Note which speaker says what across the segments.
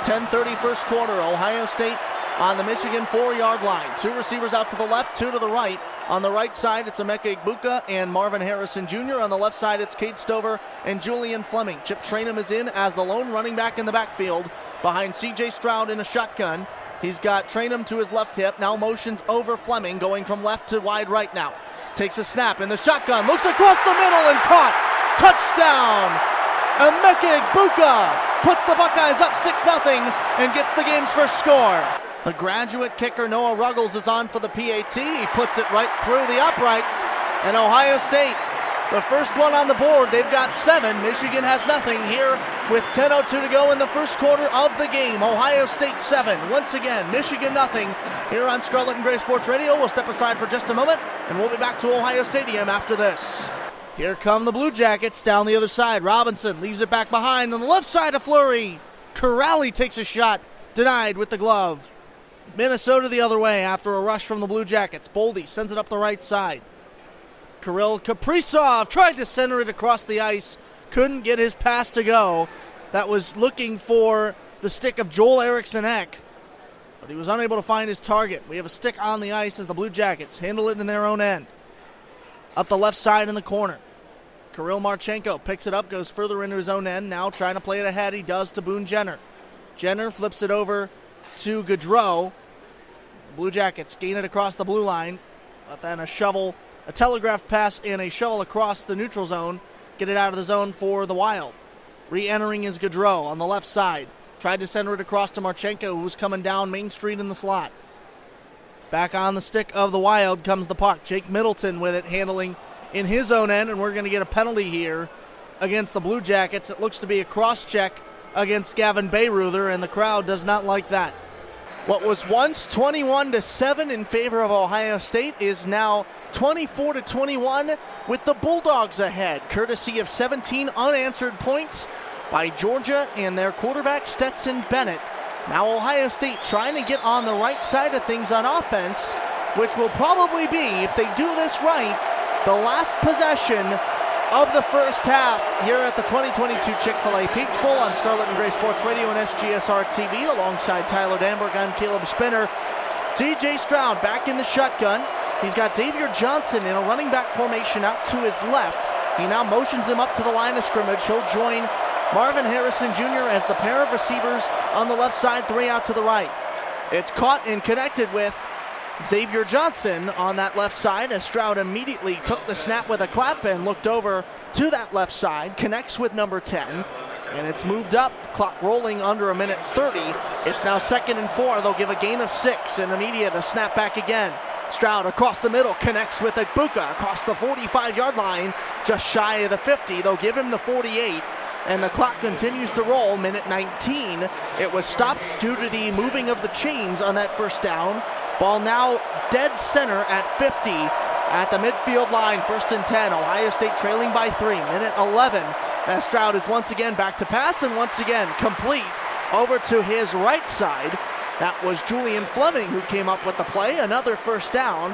Speaker 1: 10:30 first quarter. Ohio State on the Michigan 4-yard line. Two receivers out to the left, two to the right. On the right side, it's Emeka Egbuka and Marvin Harrison Jr. On the left side, it's Cade Stover and Julian Fleming. Chip Trainum is in as the lone running back in the backfield behind C.J. Stroud in a shotgun. He's got Trainum to his left hip, now motions over Fleming, going from left to wide right now. Takes a snap in the shotgun, looks across the middle and caught. Touchdown! Emeka Egbuka puts the Buckeyes up 6-0 and gets the game's first score. The graduate kicker Noah Ruggles is on for the PAT. He puts it right through the uprights. And Ohio State, the first one on the board. They've got 7. Michigan has nothing here with 10:02 to go in the first quarter of the game. Ohio State 7. Once again, Michigan nothing here on Scarlet and Gray Sports Radio. We'll step aside for just a moment, and we'll be back to Ohio Stadium after this. Here come the Blue Jackets down the other side. Robinson leaves it back behind. On the left side, a flurry. Corrali takes a shot, denied with the glove. Minnesota the other way after a rush from the Blue Jackets. Boldy sends it up the right side. Kirill Kaprizov tried to center it across the ice. Couldn't get his pass to go. That was looking for the stick of Joel Eriksson-Ek, but he was unable to find his target. We have a stick on the ice as the Blue Jackets handle it in their own end. Up the left side in the corner. Kirill Marchenko picks it up, goes further into his own end. Now trying to play it ahead. He does to Boone Jenner. Jenner flips it over to Gaudreau. The Blue Jackets gain it across the blue line, but then a telegraph pass and a shovel across the neutral zone. Get it out of the zone for the Wild. Re-entering is Gaudreau on the left side. Tried to center it across to Marchenko, who was coming down Main Street in the slot. Back on the stick of the Wild comes the puck. Jake Middleton with it, handling in his own end, and we're going to get a penalty here against the Blue Jackets. It looks to be a cross-check against Gavin Bayreuther, and the crowd does not like that. What was once 21-7 in favor of Ohio State is now 24-21 with the Bulldogs ahead, courtesy of 17 unanswered points by Georgia and their quarterback Stetson Bennett. Now Ohio State trying to get on the right side of things on offense, which will probably be, if they do this right, the last possession of the first half here at the 2022 Chick-fil-A Peach Bowl on Scarlet and Gray Sports Radio and SGSR TV, alongside Tyler Danberg. I'm Caleb Spinner. C.J. Stroud back in the shotgun. He's got Xavier Johnson in a running back formation out to his left. He now motions him up to the line of scrimmage. He'll join Marvin Harrison Jr. as the pair of receivers on the left side, 3 out to the right. It's caught and connected with Xavier Johnson on that left side as Stroud immediately took the snap with a clap and looked over to that left side, connects with number 10, and it's moved up, clock rolling under a minute 30. It's now 2nd and 4. They'll give a gain of 6 and immediate a snap back again. Stroud across the middle, connects with Egbuka across the 45-yard line, just shy of the 50. They'll give him the 48. And the clock continues to roll, minute 19. It was stopped due to the moving of the chains on that first down. Ball now dead center at 50 at the midfield line, 1st and 10. Ohio State trailing by 3, minute 11. As Stroud is once again back to pass and once again complete over to his right side. That was Julian Fleming who came up with the play, another first down.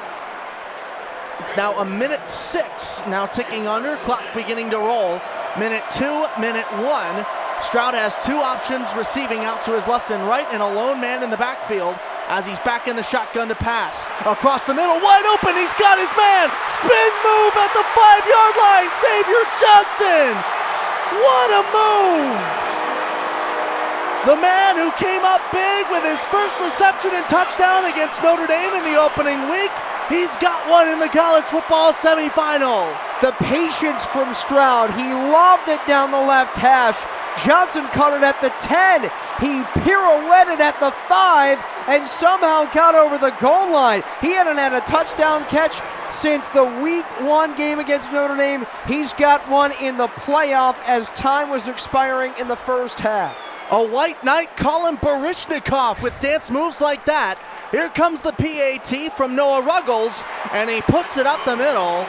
Speaker 1: It's now a minute 6, now ticking under, clock beginning to roll. Minute 2, minute 1. Stroud has 2 options receiving out to his left and right, and a lone man in the backfield as he's back in the shotgun to pass. Across the middle, wide open, he's got his man! Spin move at the 5-yard line, Xavier Johnson! What a move! The man who came up big with his first reception and touchdown against Notre Dame in the opening week, he's got one in the college football semifinal.
Speaker 2: The patience from Stroud. He lobbed it down the left hash. Johnson caught it at the 10. He pirouetted at the 5 and somehow got over the goal line. He hadn't had a touchdown catch since the week 1 game against Notre Dame. He's got one in the playoff as time was expiring in the first half.
Speaker 1: A white knight, Colin Barishnikov, with dance moves like that. Here comes the PAT from Noah Ruggles, and he puts it up the middle,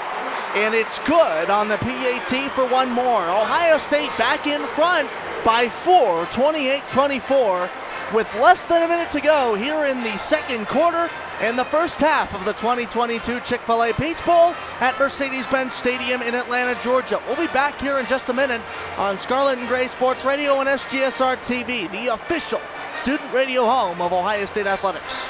Speaker 1: and it's good on the PAT for one more. Ohio State back in front by 4, 28-24, with less than a minute to go here in the second quarter and the first half of the 2022 Chick-fil-A Peach Bowl at Mercedes-Benz Stadium in Atlanta, Georgia. We'll be back here in just a minute on Scarlet and Gray Sports Radio and SGSR TV, the official student radio home of Ohio State Athletics.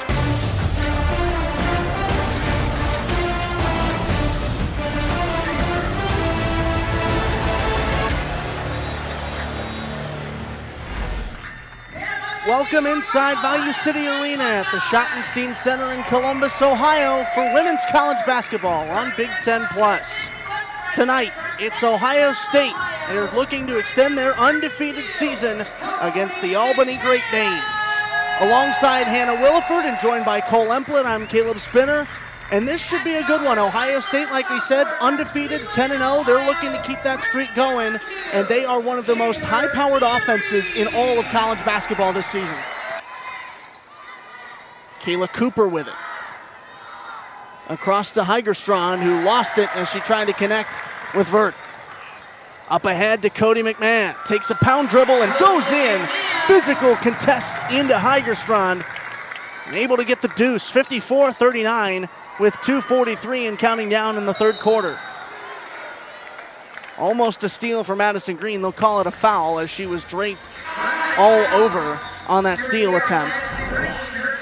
Speaker 1: Welcome inside Value City Arena at the Schottenstein Center in Columbus, Ohio for women's college basketball on Big Ten Plus. Tonight, it's Ohio State. They're looking to extend their undefeated season against the Albany Great Danes. Alongside Hannah Williford and joined by Cole Emplin, I'm Caleb Spinner. And this should be a good one. Ohio State, like we said, undefeated, 10-0. They're looking to keep that streak going, and they are one of the most high-powered offenses in all of college basketball this season. Kayla Cooper with it. Across to Heigerstrand, who lost it as she tried to connect with Vert. Up ahead to Cody McMahon. Takes a pound dribble and goes in. Physical contest into Heigerstrand. And able to get the deuce, 54-39. With 2:43 and counting down in the third quarter. Almost a steal for Madison Green. They'll call it a foul as she was draped all over on that steal attempt.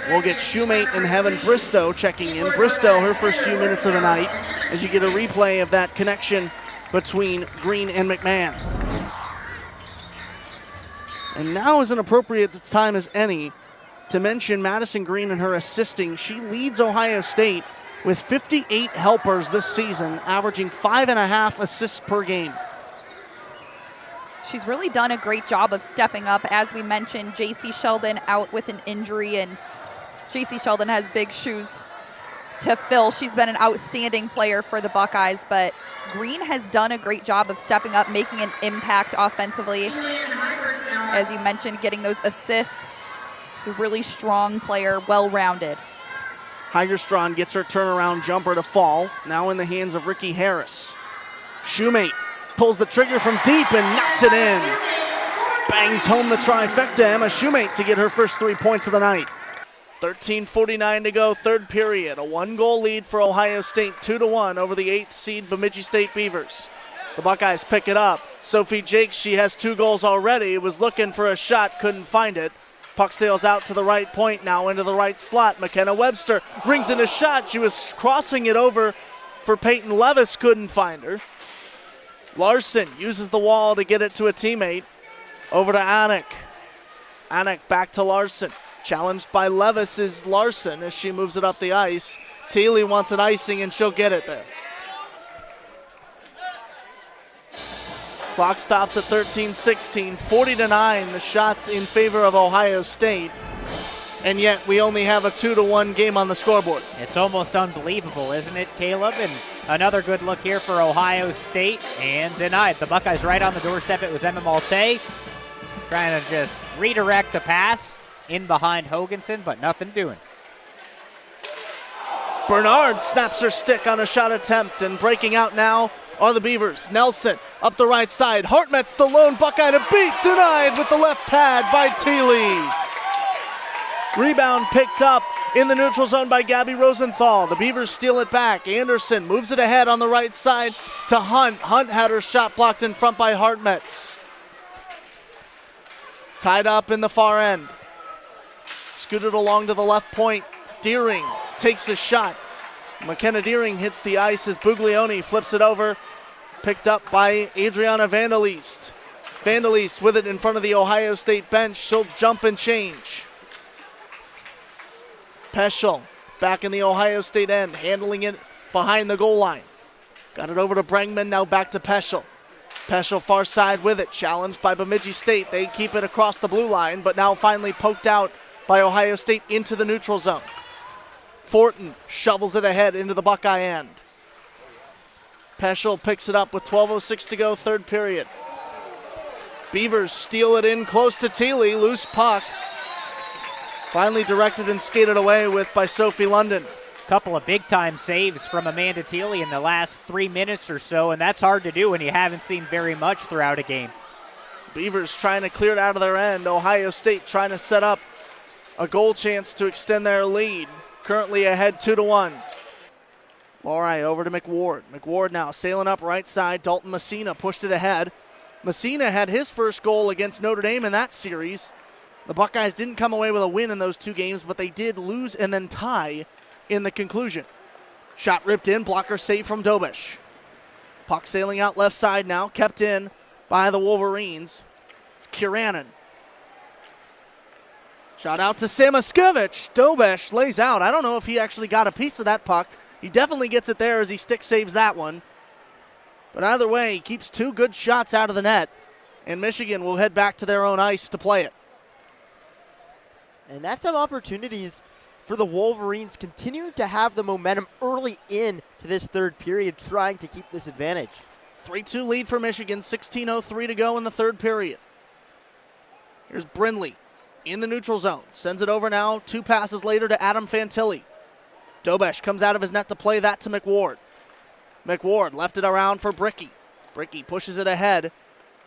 Speaker 1: We'll get Shoemate and Heaven Bristow checking in. Bristow, her first few minutes of the night, as you get a replay of that connection between Green and McMahon. And now is an appropriate time as any to mention Madison Green and her assisting. She leads Ohio State with 58 helpers this season, averaging 5.5 assists per game.
Speaker 3: She's really done a great job of stepping up. As we mentioned, J.C. Sheldon out with an injury, and J.C. Sheldon has big shoes to fill. She's been an outstanding player for the Buckeyes, but Green has done a great job of stepping up, making an impact offensively. As you mentioned, getting those assists. She's a really strong player, well-rounded.
Speaker 1: Heigerstrand gets her turnaround jumper to fall, now in the hands of Ricky Harris. Shoemate pulls the trigger from deep and knocks it in. Bangs home the trifecta. Emma Shoemate to get her first 3 points of the night. 13:49 to go, third period. A one-goal lead for Ohio State, 2-1 over the 8th seed Bemidji State Beavers. The Buckeyes pick it up. Sophie Jakes, she has 2 goals already, was looking for a shot, couldn't find it. Puck sails out to the right point, now into the right slot. McKenna Webster rings in a shot. She was crossing it over for Peyton Levis, couldn't find her. Larson uses the wall to get it to a teammate. Over to Anik. Anik back to Larson. Challenged by Levis is Larson as she moves it up the ice. Thiele wants an icing and she'll get it there. Clock stops at 13:16, 40-9, the shots in favor of Ohio State. And yet we only have a 2-1 game on the scoreboard.
Speaker 4: It's almost unbelievable, isn't it, Caleb? And another good look here for Ohio State, and denied. The Buckeyes right on the doorstep. It was Emma Malte trying to just redirect the pass in behind Hoganson, but nothing doing.
Speaker 1: Bernard snaps her stick on a shot attempt, and breaking out now are the Beavers. Nelson up the right side. Hartmett's the lone Buckeye to beat. Denied with the left pad by Thiele. Rebound picked up in the neutral zone by Gabby Rosenthal. The Beavers steal it back. Anderson moves it ahead on the right side to Hunt. Hunt had her shot blocked in front by Hartmetz. Tied up in the far end. Scooted along to the left point. Deering takes a shot. McKenna Deering hits the ice as Buglioni flips it over. Picked up by Adriana Vandalist. Vandalist with it in front of the Ohio State bench. She'll jump and change. Peschel back in the Ohio State end, handling it behind the goal line. Got it over to Brengman, now back to Peschel. Peschel far side with it, challenged by Bemidji State. They keep it across the blue line, but now finally poked out by Ohio State into the neutral zone. Fortin shovels it ahead into the Buckeye end. Peschel picks it up with 12:06 to go, third period. Beavers steal it in close to Thiele, loose puck. Finally directed and skated away with by Sophie London.
Speaker 4: Couple of big-time saves from Amanda Thiele in the last 3 minutes or so, and that's hard to do when you haven't seen very much throughout a game.
Speaker 1: Beavers trying to clear it out of their end. Ohio State trying to set up a goal chance to extend their lead. Currently ahead 2-1. Laurie over to McWard. McWard now sailing up right side. Dalton Messina pushed it ahead. Messina had his first goal against Notre Dame in that series. The Buckeyes didn't come away with a win in those two games, but they did lose and then tie in the conclusion. Shot ripped in, blocker save from Dobish. Puck sailing out left side now, kept in by the Wolverines. It's Kiranen. Shot out to Samaskevich. Dobish lays out. I don't know if he actually got a piece of that puck. He definitely gets it there as he stick saves that one. But either way, he keeps two good shots out of the net, and Michigan will head back to their own ice to play it.
Speaker 2: And that's some opportunities for the Wolverines continuing to have the momentum early in to this third period, trying to keep this advantage.
Speaker 1: 3-2 lead for Michigan, 16:03 to go in the third period. Here's Brindley in the neutral zone. Sends it over now, 2 passes later to Adam Fantilli. Dobish comes out of his net to play that to McWard. McWard left it around for Bricky. Bricky pushes it ahead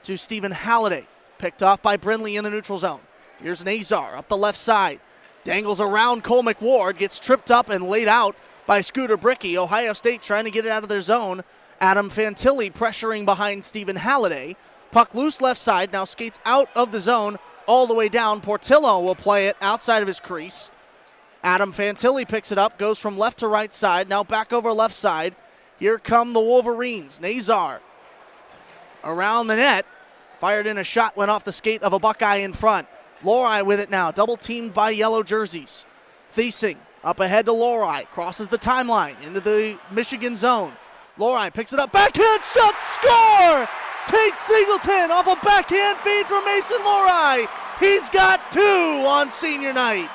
Speaker 1: to Stephen Halliday. Picked off by Brindley in the neutral zone. Here's Nazar up the left side. Dangles around Cole McWard, gets tripped up and laid out by Scooter Bricky. Ohio State trying to get it out of their zone. Adam Fantilli pressuring behind Stephen Halliday. Puck loose left side, now skates out of the zone all the way down. Portillo will play it outside of his crease. Adam Fantilli picks it up, goes from left to right side, now back over left side. Here come the Wolverines. Nazar around the net. Fired in a shot, went off the skate of a Buckeye in front. Lori with it now, double teamed by yellow jerseys. Thiesing up ahead to Lori, crosses the timeline into the Michigan zone. Lori picks it up, backhand shot, score! Tate Singleton off a backhand feed from Mason Lori. He's got 2 on senior night.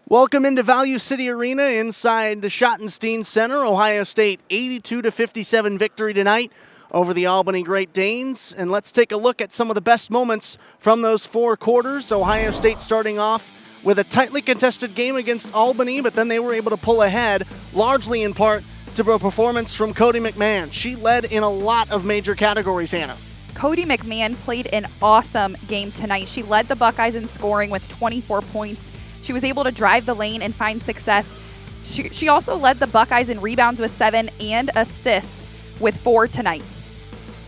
Speaker 1: Welcome into Value City Arena inside the Schottenstein Center. Ohio State 82-57 victory tonight over the Albany Great Danes. And let's take a look at some of the best moments from those 4 quarters. Ohio State starting off with a tightly contested game against Albany, but then they were able to pull ahead, largely in part to a performance from Cody McMahon. She led in a lot of major categories, Hannah.
Speaker 3: Cody McMahon played an awesome game tonight. She led the Buckeyes in scoring with 24 points. She was able to drive the lane and find success. She also led the Buckeyes in rebounds with 7 and assists with 4 tonight.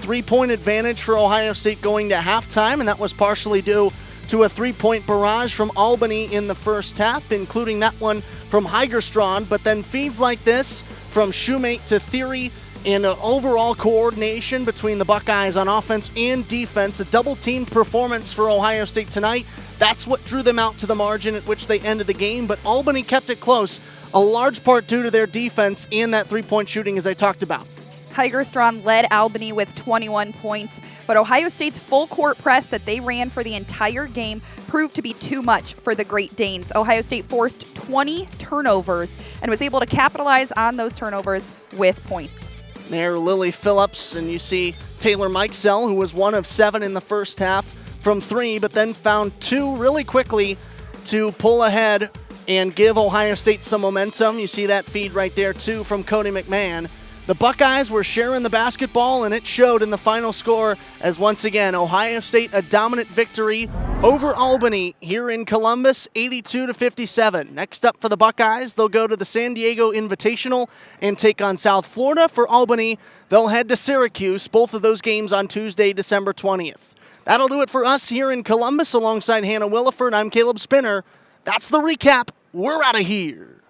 Speaker 1: 3-point advantage for Ohio State going to halftime, and that was partially due to a 3-point barrage from Albany in the first half, including that one from Heigerstrand, but then feeds like this from Shoemate to Theory and an overall coordination between the Buckeyes on offense and defense. A double-teamed performance for Ohio State tonight. That's what drew them out to the margin at which they ended the game, but Albany kept it close, a large part due to their defense and that 3-point shooting as I talked about.
Speaker 3: Heigerstrand led Albany with 21 points, but Ohio State's full court press that they ran for the entire game proved to be too much for the Great Danes. Ohio State forced 20 turnovers and was able to capitalize on those turnovers with points.
Speaker 1: There, Lily Phillips, and you see Taylor Mikesell, who was 1 of 7 in the first half from 3, but then found 2 really quickly to pull ahead and give Ohio State some momentum. You see that feed right there, too, from Cody McMahon. The Buckeyes were sharing the basketball, and it showed in the final score as, once again, Ohio State a dominant victory over Albany here in Columbus, 82-57. Next up for the Buckeyes, they'll go to the San Diego Invitational and take on South Florida. For Albany, they'll head to Syracuse, both of those games on Tuesday, December 20th. That'll do it for us here in Columbus. Alongside Hannah Williford, I'm Caleb Spinner. That's the recap. We're out of here.